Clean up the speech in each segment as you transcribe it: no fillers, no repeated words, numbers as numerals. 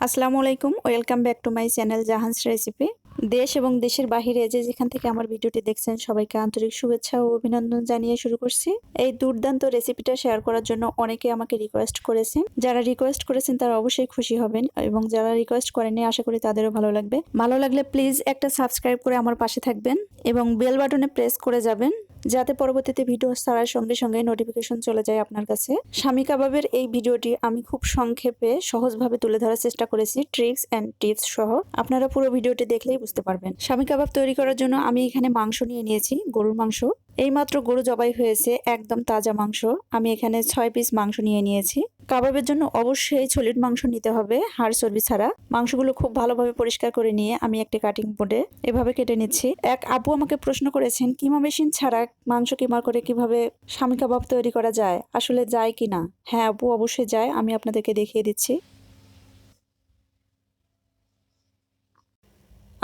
আসসালামু আলাইকুম, welcome back to my channel Jahan's recipe. দেশ এবং দেশের বাহিরে যে যেখান থেকে আমার ভিডিওটি দেখছেন সবাইকে আন্তরিক শুভেচ্ছা ও অভিনন্দন জানিয়ে শুরু করছি। এই দুর্দান্ত রেসিপিটা শেয়ার করার জন্য অনেকে আমাকে রিকোয়েস্ট করেছেন। যারা রিকোয়েস্ট করেছেন তারা অবশ্যই খুশি হবেন এবং যারা রিকোয়েস্ট করেননি আশা করি তাদেরও ভালো লাগবে। ভালো লাগলে প্লিজ একটা সাবস্ক্রাইব করে আমার পাশে থাকবেন এবং বেল বাটনে প্রেস করে যাবেন যাতে পরবর্তীতে ভিডিও ছাড়ার সঙ্গে সঙ্গে নোটিফিকেশন চলে যায় আপনার কাছে। স্বামী কাবাবের এই ভিডিওটি আমি খুব সংক্ষেপে সহজভাবে তুলে ধরার চেষ্টা করেছি, ট্রিক্স অ্যান্ড টিপস সহ। আপনারা পুরো ভিডিওটি দেখলেই বুঝতে পারবেন। স্বামী কাবাব তৈরি করার জন্য আমি এখানে মাংস নিয়ে নিয়েছি, গরুর মাংস। এইমাত্র গরু জবাই হয়েছে, একদম তাজা মাংস। আমি এখানে 6 পিস মাংস নিয়ে নিয়েছি। কাবাবের জন্য অবশ্যই সলিড মাংস নিতে হবে, হাড় চর্বি ছাড়া। মাংসগুলো খুব ভালোভাবে পরিষ্কার করে নিয়ে আমি একটি কাটিং বোর্ডে এভাবে কেটে নিচ্ছি। এক আপু আমাকে প্রশ্ন করেছেন কিমা মেশিন ছাড়া মাংস কিমা করে কিভাবে স্বামী কাবাব তৈরি করা যায়, আসলে যায় কিনা? হ্যাঁ আপু, অবশ্যই যায়, আমি আপনাদেরকে দেখিয়ে দিচ্ছি।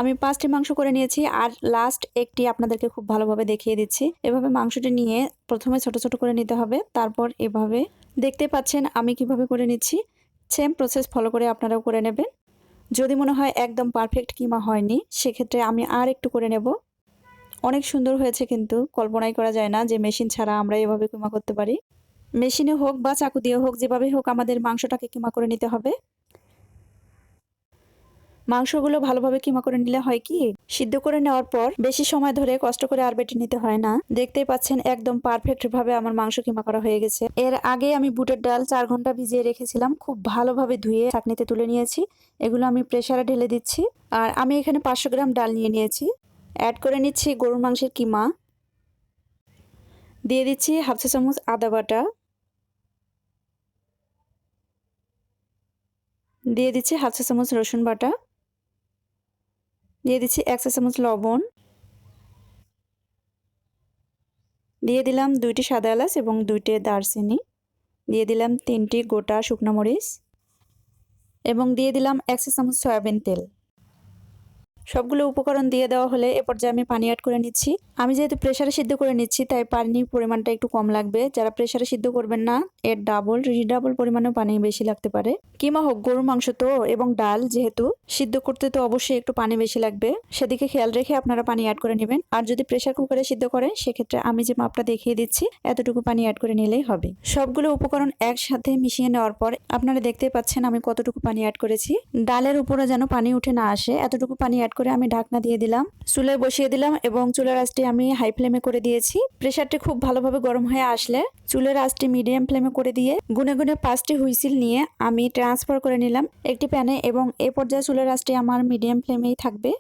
আমি 5টি মাংস করে নিয়েছি আর লাস্ট একটি আপনাদেরকে খুব ভালোভাবে দেখিয়ে দিচ্ছি। এভাবে মাংসটি নিয়ে প্রথমে ছোট ছোট করে নিতে হবে, তারপর এভাবে দেখতে পাচ্ছেন আমি কিভাবে করে নিচ্ছি। সেম প্রসেস ফলো করে আপনারাও করে নেবেন। যদি মনে হয় একদম পারফেক্ট কিমা হয়নি, সেক্ষেত্রে আমি আর একটু করে নেব। অনেক সুন্দর হয়েছে, কিন্তু কল্পনাই করা যায় না যে মেশিন ছাড়া আমরা এভাবে কিমা করতে পারি। মেশিনে হোক বা চাকু দিয়ে হোক, যেভাবে হোক আমাদের মাংসটাকে কিমা করে নিতে হবে। মাংসগুলো ভালোভাবে কিমা করে নিলে হয় কি, সিদ্ধ করে নেওয়ার পর বেশি সময় ধরে কষ্ট করে আর বেটে নিতে হয় না। দেখতেই পাচ্ছেন একদম পারফেক্ট ভাবে আমার মাংস কিমা করা হয়ে গেছে। এর আগে আমি বুটের ডাল 4 ঘন্টা ভিজিয়ে রেখেছিলাম, খুব ভালোভাবে ধুয়ে ছাঁকনিতে তুলে নিয়েছি। এগুলো আমি প্রেসারে ঢেলে দিচ্ছি। আর আমি এখানে 500 গ্রাম ডাল নিয়ে নিয়েছি। অ্যাড করে নিচ্ছি গরুর মাংসের কিমা, দিয়ে দিচ্ছি হাফ চা চামচ আদা বাটা, দিয়ে দিচ্ছি হাফ চা চামচ রসুন বাটা, দিয়ে দিচ্ছি 1 চা চামচ লবণ, দিয়ে দিলাম 2টি সাদা এলাচ এবং 2টি দারচিনি, দিয়ে দিলাম 3টি গোটা শুকনো মরিচ এবং দিয়ে দিলাম 1 চা চামচ সয়াবিন তেল। সবগুলো উপকরণ দিয়ে দেওয়া হলে এ পর্যায়ে আমি পানি অ্যাড করে নিচ্ছি। আমি যেহেতু প্রেসারে সিদ্ধ করে নিচ্ছি তাই পানির পরিমাণটা একটু কম লাগবে। যারা প্রেসারে সিদ্ধ করবেন না, এর ডাবল রিডাবল পরিমাণেও পানি বেশি লাগতে পারে। কিমা হোক, গরুর মাংস তো এবং ডাল যেহেতু, সিদ্ধ করতে তো অবশ্যই একটু পানি বেশি লাগবে, সেদিকে খেয়াল রেখে আপনারা পানি অ্যাড করে নেবেন। আর যদি প্রেসার কুকারে সিদ্ধ করেন সেক্ষেত্রে আমি যে মাপটা দেখিয়ে দিচ্ছি এতটুকু পানি অ্যাড করে নিলেই হবে। সবগুলো উপকরণ একসাথে মিশিয়ে নেওয়ার পর আপনারা দেখতেই পাচ্ছেন আমি কতটুকু পানি অ্যাড করেছি। ডালের উপরে যেন পানি উঠে না আসে, এতটুকু পানি অ্যাড করে আমি ঢাকনা দিয়ে দিলাম, চুলায় বসিয়ে দিলাম এবং চুলার আঁচটি আমি হাই ফ্লেমে করে দিয়েছি। প্রেসারটি খুব ভালোভাবে গরম হয়ে আসলে চুলার আঁচটি মিডিয়াম ফ্লেমে করে দিয়ে গুনে গুনে 5টি হুইসেল নিয়ে আমি ট্রান্সফার করে নিলাম একটি প্যানে এবং এ পর্যায়ে চুলার আঁচটি আমার মিডিয়াম ফ্লেমেই থাকবে।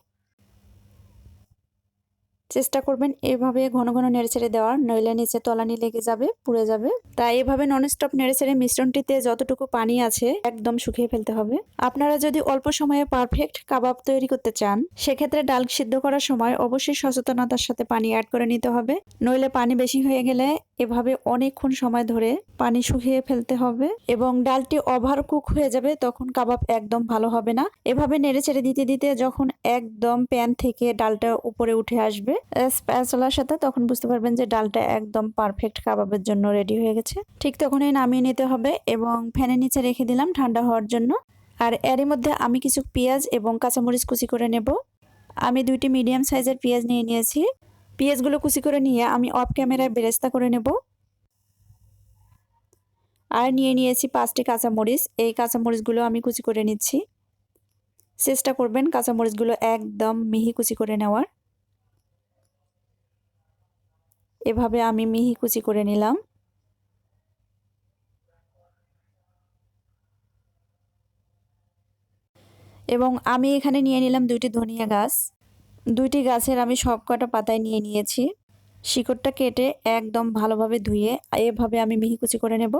চেষ্টা করবেন এভাবে ঘন ঘন নেড়েচেড়ে দেওয়ার, নইলে নিচে তলানি লেগে যাবে, পুড়ে যাবে। তাই এভাবে ননস্টপ নেড়েচেড়ে মিশ্রণটিতে যতটুকু পানি আছে একদম শুকিয়ে ফেলতে হবে। আপনারা যদি অল্প সময়ে পারফেক্ট কাবাব তৈরি করতে চান সেক্ষেত্রে ডাল সিদ্ধ করার সময় অবশ্যই সচেতনতার সাথে পানি অ্যাড করে নিতে হবে, নইলে পানি বেশি হয়ে গেলে এভাবে অনেকক্ষণ সময় ধরে পানি শুকিয়ে ফেলতে হবে এবং ডালটি ওভার কুক হয়ে যাবে, তখন কাবাব একদম ভালো হবে না। এভাবে নেড়েচেড়ে দিতে দিতে যখন একদম প্যান থেকে ডালটা উপরে উঠে আসবে স্প্যাচুলার সাথে, তখন বুঝতে পারবেন যে ডালটা একদম পারফেক্ট কাবাবের জন্য রেডি হয়ে গেছে। ঠিক তখনই নামিয়ে নিতে হবে এবং ফ্যানের নিচে রেখে দিলাম ঠান্ডা হওয়ার জন্য। আর এরই মধ্যে আমি কিছু পেঁয়াজ এবং কাঁচামরিচ কুচি করে নেব। আমি 2টি মিডিয়াম সাইজের পেঁয়াজ নিয়ে নিয়েছি। পেঁয়াজগুলো কুচি করে নিয়ে আমি অফ ক্যামেরায় বেরেস্তা করে নেব। আর নিয়ে নিয়েছি 5টি কাঁচামরিচ, এই কাঁচামরিচগুলো আমি কুচি করে নিচ্ছি। চেষ্টা করবেন কাঁচামরিচগুলো একদম মিহি কুচি করে নেওয়ার। এভাবে আমি মিহি কুচি করে নিলাম এবং আমি এখানে নিয়ে নিলাম 2টি ধনিয়া গাছ। 2টি গাছের আমি সবকটা পাতায় নিয়ে নিয়েছি। শিকড়টা কেটে একদম ভালোভাবে ধুয়ে এভাবে আমি মিহি কুচি করে নেব।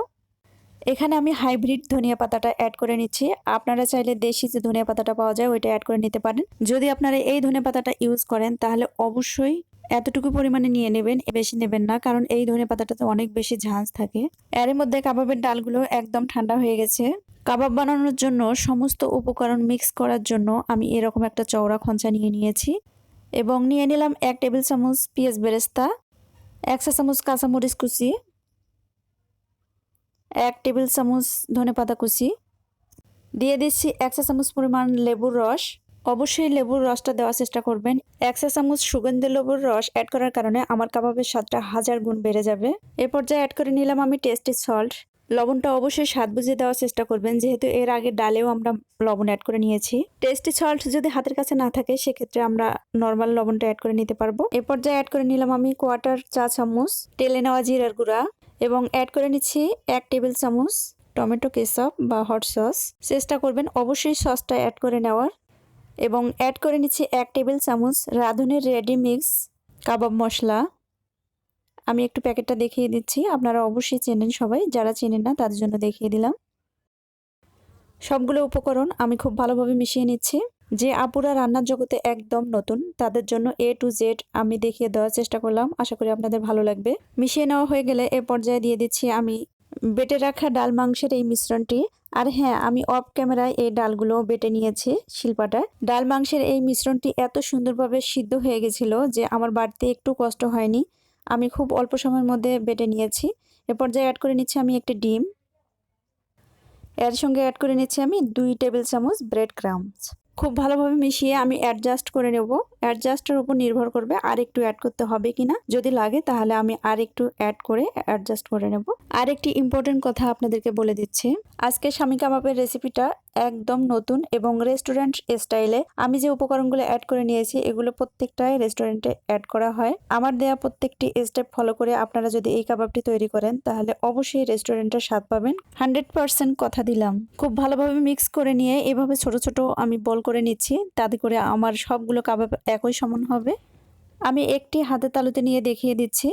এখানে আমি হাইব্রিড ধনিয়া পাতাটা অ্যাড করে নিচ্ছি। আপনারা চাইলে দেশি যে ধনিয়া পাতাটা পাওয়া যায় ওইটা অ্যাড করে নিতে পারেন। যদি আপনারা এই ধনিয়া পাতাটা ইউজ করেন তাহলে অবশ্যই এতটুকু পরিমাণে নিয়ে নেবেন, বেশি নেবেন না, কারণ এই ধনিয়া পাতাটাতে অনেক বেশি ঝাঁঝ থাকে। এর মধ্যে কাবাবের ডালগুলো একদম ঠান্ডা হয়ে গেছে। কাবাব বানানোর জন্য সমস্ত উপকরণ মিক্স করার জন্য আমি এরকম একটা চওড়া খঞ্চা নিয়ে নিয়েছি এবং নিয়ে নিলাম 1 টেবিল চামচ পেঁয়াজ বেরেস্তা, 1 চা চামচ কাঁচামরিচ কুচি, 1 টেবিল চামচ ধনেপাতা কুচি, দিয়ে দিচ্ছি 1 চা চামচ পরিমাণ লেবুর রস। অবশ্যই লেবুর রসটা দেওয়ার চেষ্টা করবেন। 1 চা চামচ সুগন্ধি লেবুর রস অ্যাড করার কারণে আমার কাবাবের স্বাদটা 1000 গুণ বেড়ে যাবে। এ পর্যায়ে অ্যাড করে নিলাম আমি টেস্টি সল্ট। লবণটা অবশ্যই স্বাদ বুঝে দেওয়ার চেষ্টা করবেন, যেহেতু এর আগে ডালেও আমরা লবণ অ্যাড করে নিয়েছি। টেস্টি সল্ট যদি হাতের কাছে না থাকে সেক্ষেত্রে আমরা নর্মাল লবণটা অ্যাড করে নিতে পারবো। এ পর্যায়ে অ্যাড করে নিলাম আমি 1/4 চা চামচ তেলে নেওয়া জিরার গুঁড়া এবং অ্যাড করে নিচ্ছি 1 টেবিল চামচ টমেটো কেচাপ বা হট সস। চেষ্টা করবেন অবশ্যই সসটা অ্যাড করে নেওয়ার। এবং অ্যাড করে নিচ্ছি 1 টেবিল চামচ রাঁধুনির রেডি মিক্স কাবাব মশলা। আমি একটু প্যাকেটটা দেখিয়ে দিচ্ছি, আপনারা অবশ্যই চেনেন সবাই, যারা চেনেন না তাদের জন্য দেখিয়ে দিলাম। সবগুলো উপকরণ আমি খুব ভালোভাবে মিশিয়ে নিচ্ছি। যে আপুরা রান্নার জগতে একদম নতুন তাদের জন্য A to Z আমি দেখিয়ে দেওয়ার চেষ্টা করলাম, আশা করি আপনাদের ভালো লাগবে। মিশিয়ে নেওয়া হয়ে গেলে এ পর্যায়ে দিয়ে দিচ্ছি আমি বেটে রাখা ডাল মাংসের এই মিশ্রণটি। আর হ্যাঁ, আমি অফ ক্যামেরায় এই ডালগুলো বেটে নিয়েছি শিলপাটায়। ডাল মাংসের এই মিশ্রণটি এত সুন্দরভাবে সিদ্ধ হয়ে গেছিল যে আমার বাড়তে একটু কষ্ট হয়নি। আমি খুব অল্প সময়ের মধ্যে বেটে নিয়েছি। এ পর্যায়ে অ্যাড করে নিচ্ছি আমি একটি ডিম। এর সঙ্গে অ্যাড করে নিচ্ছি আমি 2 টেবিল চামচ ব্রেড ক্রাম্বস। খুব ভালোভাবে মিশিয়ে আমি অ্যাডজাস্ট করে নেব। অ্যাডজাস্টের উপর নির্ভর করবে আর একটু অ্যাড করতে হবে কিনা। যদি লাগে তাহলে আমি আর একটু অ্যাড করে অ্যাডজাস্ট করে নেব। আর একটি ইম্পর্টেন্ট কথা আপনাদেরকে বলে দিচ্ছি, আজকে স্বামী কাবাবের রেসিপিটা একদম নতুন এবং রেস্টুরেন্ট স্টাইলে। আমি যে উপকরণগুলো অ্যাড করে নিয়েছি এগুলো প্রত্যেকটাই রেস্টুরেন্টে অ্যাড করা হয়। আমার দেয়া প্রত্যেকটি স্টেপ ফলো করে আপনারা যদি এই কাবাবটি তৈরি করেন তাহলে অবশ্যই রেস্টুরেন্টের স্বাদ পাবেন। 100% কথা দিলাম। খুব ভালোভাবে মিক্স করে নিয়ে এভাবে ছোট ছোট আমি বল করে নিচ্ছি, তাতে করে আমার সবগুলো কাবাব একই সমান হবে। আমি একটি হাতে তালুতে নিয়ে দেখিয়ে দিচ্ছি।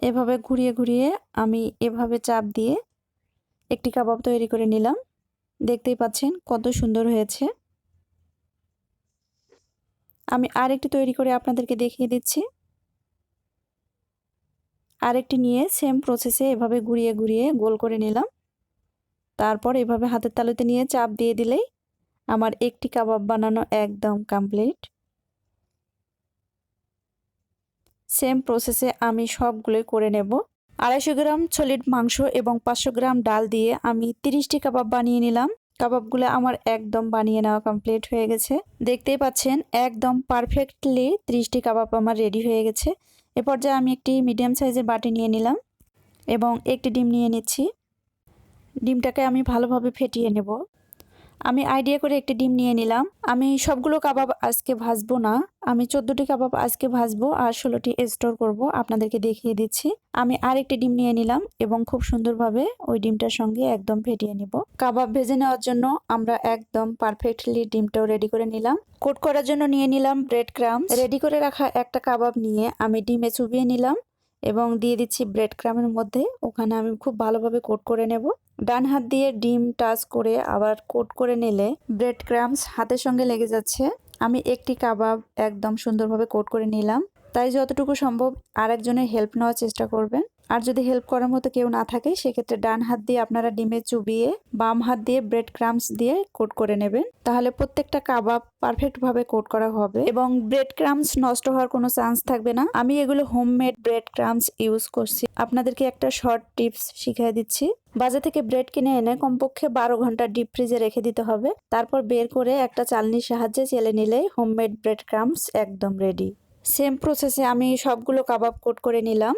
এভাবে ঘুরিয়ে ঘুরিয়ে আমি এভাবে চাপ দিয়ে একটি কাবাব তৈরি করে নিলাম। দেখতেই পাচ্ছেন কত সুন্দর হয়েছে। আমি আরেকটি তৈরি করে আপনাদেরকে দেখিয়ে দিচ্ছি। আরেকটি নিয়ে সেম প্রসেসে এভাবে ঘুরিয়ে ঘুরিয়ে গোল করে নিলাম। তারপর এভাবে হাতের তালুতে নিয়ে চাপ দিয়ে দিলেই আমার একটি কাবাব বানানো একদম কমপ্লিট। সেম প্রসেসে আমি সবগুলোই করে নেব। 250 গ্রাম সলিড মাংস এবং 500 গ্রাম ডাল দিয়ে আমি 30টি কাবাব বানিয়ে নিলাম। কাবাবগুলো আমার একদম বানিয়ে নেওয়া কমপ্লিট হয়ে গেছে। দেখতেই পাচ্ছেন একদম পারফেক্টলি 30টি কাবাব আমার রেডি হয়ে গেছে। এ পর্যায়ে আমি একটি মিডিয়াম সাইজের বাটি নিয়ে নিলাম এবং একটি ডিম নিয়ে নিচ্ছি। ডিমটাকে আমি ভালোভাবে ফেটিয়ে নেব। আমি আইডিয়া করে একটি ডিম নিয়ে নিলাম। আমি সবগুলো কাবাব আজকে ভাজবো না, আমি 14টি কাবাব আজকে ভাজবো আর 16টি স্টোর করব, আপনাদেরকে দেখিয়ে দিচ্ছি। আমি আরেকটি ডিম নিয়ে নিলাম এবং খুব সুন্দরভাবে ওই ডিমটার সঙ্গে একদম ফেটিয়ে নিব। কাবাব ভেজে নেওয়ার জন্য আমরা একদম পারফেক্টলি ডিমটাও রেডি করে নিলাম। কোট করার জন্য নিয়ে নিলাম ব্রেড ক্রাম্বস। রেডি করে রাখা একটা কাবাব নিয়ে আমি ডিমে চুবিয়ে নিলাম এবং দিয়ে দিচ্ছি ব্রেড ক্রামের মধ্যে। ওখানে আমি খুব ভালোভাবে কোট করে নেব। ডান হাত দিয়ে ডিম টাচ করে আবার কোট করে নিলে ব্রেড ক্রাম্বস হাতের সঙ্গে লেগে যাচ্ছে। আমি একটি কাবাব একদম সুন্দরভাবে কোট করে নিলাম। তাই যতটুকু সম্ভব আরেকজনের হেল্প নেওয়ার চেষ্টা করবেন। আর যদি হেল্প করার মতো কেউ না থাকে সেক্ষেত্রে ডান হাত দিয়ে আপনারা ডিমে চুবিয়ে বাম হাত দিয়ে ব্রেড ক্রাম্বস দিয়ে কোট করে নেবেন। তাহলে প্রত্যেকটা কাবাব পারফেক্ট ভাবে কোট করা হবে এবং ব্রেড ক্রাম্বস নষ্ট হওয়ার কোনো চান্স থাকবে না। আমি এগুলো হোমমেড ব্রেড ক্রাম্বস ইউজ করছি। আপনাদেরকে একটা শর্ট টিপস শিখিয়ে দিচ্ছি। বাজার থেকে ব্রেড কিনে এনে কমপক্ষে 12 ঘন্টা ডিপ ফ্রিজে রেখে দিতে হবে। তারপর বের করে একটা চালনির সাহায্যে চেলে নিলেই হোমমেড ব্রেড ক্রাম্বস একদম রেডি। সেম প্রসেসে আমি সবগুলো কাবাব কোট করে নিলাম।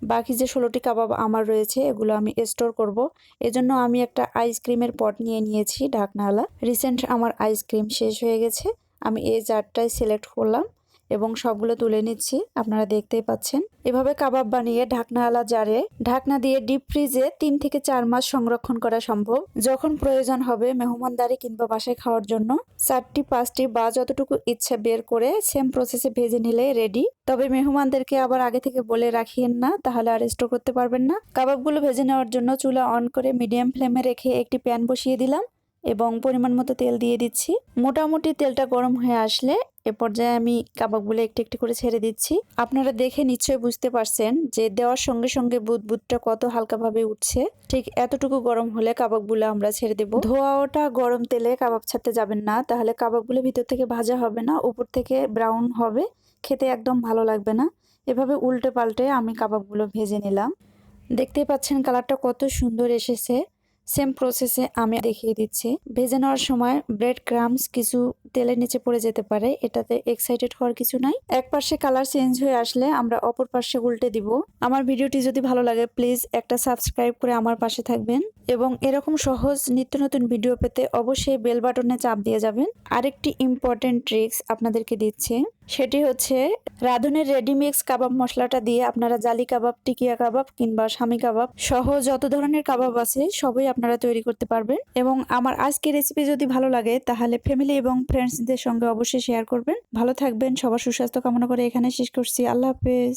বাকি যে 16টি কাবাব আমার রয়েছে এগুলো আমি স্টোর করব। এজন্য আমি একটা আইসক্রিমের পট নিয়ে নিয়েছি ঢাকনাওয়ালা। রিসেন্ট আমার আইসক্রিম শেষ হয়ে গেছে, আমি এই জারটাই সিলেক্ট করলাম এবং সবগুলো তুলে নিচ্ছি। আপনারা দেখতেই পাচ্ছেন এভাবে কাবাব বানিয়ে ঢাকনাওয়ালা জারে ঢাকনা দিয়ে ডিপ ফ্রিজে 3 থেকে 4 মাস সংরক্ষণ করা সম্ভব। যখন প্রয়োজন হবে মেহমানদারি কিংবা বাসায় খাওয়ার জন্য 4টি 5টি বা যতটুকু ইচ্ছে বের করে সেম প্রসেসে ভেজে নিলে রেডি। তবে মেহমানদেরকে আবার আগে থেকে বলে রাখিয়েন না, তাহলে আর স্টোর করতে পারবেন না। কাবাবগুলো ভেজে নেওয়ার জন্য চুলা অন করে মিডিয়াম ফ্লেমে রেখে একটি প্যান বসিয়ে দিলাম এবং পরিমাণ মতো তেল দিয়ে দিচ্ছি। মোটামুটি তেলটা গরম হয়ে আসলে এ পর্যায়ে আমি কাবাবগুলো একটু একটু করে ছেড়ে দিচ্ছি। আপনারা দেখে নিশ্চয়ই বুঝতে পারছেন যে দেওয়ার সঙ্গে সঙ্গে বুদবুদটা কত হালকাভাবে উঠছে। ঠিক এতটুকু গরম হলে কাবাবগুলো আমরা ছেড়ে দেব। ধোয়া ওটা গরম তেলে কাবাব ছাড়তে যাবেন না, তাহলে কাবাবগুলো ভিতর থেকে ভাজা হবে না, উপর থেকে ব্রাউন হবে, খেতে একদম ভালো লাগবে না। এভাবে উল্টে পাল্টে আমি কাবাবগুলো ভেজে নিলাম। দেখতেই পাচ্ছেন কালারটা কত সুন্দর এসেছে। সেম প্রসেসে আমি দেখিয়ে দিচ্ছি। ভেজে নেওয়ার সময় ব্রেড ক্রামস কিছু তেলের নিচে পড়ে যেতে পারে, এটাতে এক্সাইটেড হওয়ার কিছু নাই। এক পাশে কালার চেঞ্জ হয়ে আসলে আমরা অপর পাশে উল্টে দিব। আমার ভিডিওটি যদি ভালো লাগে প্লিজ একটা সাবস্ক্রাইব করে আমার পাশে থাকবেন এবং এরকম সহজ নিত্য নতুন ভিডিও পেতে অবশ্যই বেল বাটনে চাপ দিয়ে যাবেন। আরেকটি ইম্পর্টেন্ট ট্রিক্স আপনাদেরকে দিচ্ছি, সেটি হচ্ছে রাঁধুনের রেডিমিক্স কাবাব মশলাটা দিয়ে আপনারা জালি কাবাব, টিকিয়া কাবাব কিংবা শামি কাবাব সহ যত ধরনের কাবাব আছে সবই আপনারা তৈরি করতে পারবেন। এবং আমার আজকের রেসিপি যদি ভালো লাগে তাহলে ফ্যামিলি এবং ফ্রেন্ডসদের সঙ্গে অবশ্যই শেয়ার করবেন। ভালো থাকবেন, সবার সুস্বাস্থ্য কামনা করে এখানে শেষ করছি। আল্লাহ হাফেজ।